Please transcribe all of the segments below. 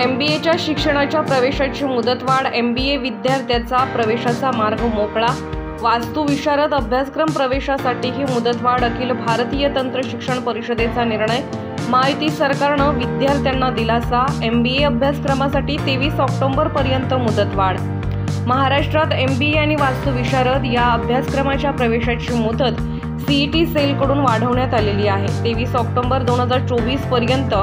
MBAच्या शिक्षणाच्या प्रवेशाची मुदतवाढ, MBA विद्यार्थ्याचा प्रवेशाचा मार्ग मोकळा, वास्तू विशारद अभ्यासक्रम प्रवेशासाठीही मुदतवाढ, अखिल भारतीय तंत्र शिक्षण परिषदेचा निर्णय, माहिती सरकारनं विद्यार्थ्यांना दिलासा, MBA अभ्यासक्रमासाठी 23 ऑक्टोबरपर्यंत मुदतवाढ। महाराष्ट्रात MBA आणि वास्तू विशारद या अभ्यासक्रमाच्या प्रवेशाची मुदत CET सेलकडून वाढवण्यात आलेली आहे। 23 ऑक्टोबर 2024 पर्यंत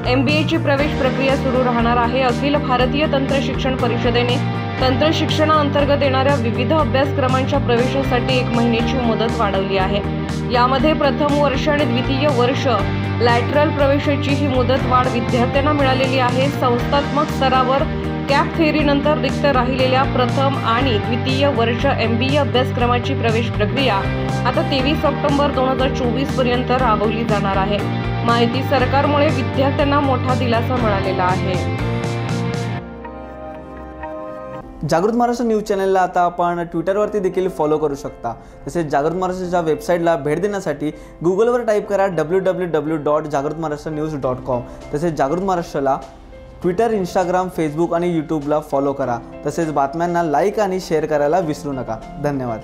MBAची प्रवेश प्रक्रिया सुरू राहणार आहे। अखिल भारतीय तंत्र शिक्षण परिषदेने तंत्र शिक्षणाअंतर्गत येणाऱ्या विविध अभ्यासक्रमांच्या प्रवेशासाठी 1 महिन्याची मुदत वाढवली आहे। यामध्ये प्रथम वर्ष आणि द्वितीय वर्ष लॅटरल प्रवेशाची ही मुदत वाढ विद्यार्थ्यांना मिळालेली आहे। संस्थात्मक स्तरावर कॅप थेअरीनंतर रिक्त राहिलेल्या प्रथम आणि द्वितीय वर्ष MBA अभ्यासक्रमाची प्रवेश प्रक्रिया आता 23 ऑक्टोबर 2024 पर्यंत राबवली जाणार आहे। माहिती सरकारमुळे विद्यार्थ्यांना मोठा दिलासा मिळालेला आहे। जागृत महाराष्ट्र न्यूज चॅनलला आता आपण ट्विटरवरती देखील फॉलो करू शकता। तसेच जागृत महाराष्ट्राच्या वेबसाईटला भेट देण्यासाठी गुगलवर टाईप करा www.jagrutmaharashtranews.com। तसेच जागृत महाराष्ट्राला ट्विटर, इंस्टाग्राम, फेसबुक आणि यूट्यूबला फॉलो करा। तसेच बातम्यांना लाईक आणि शेअर करायला विसरू नका। धन्यवाद।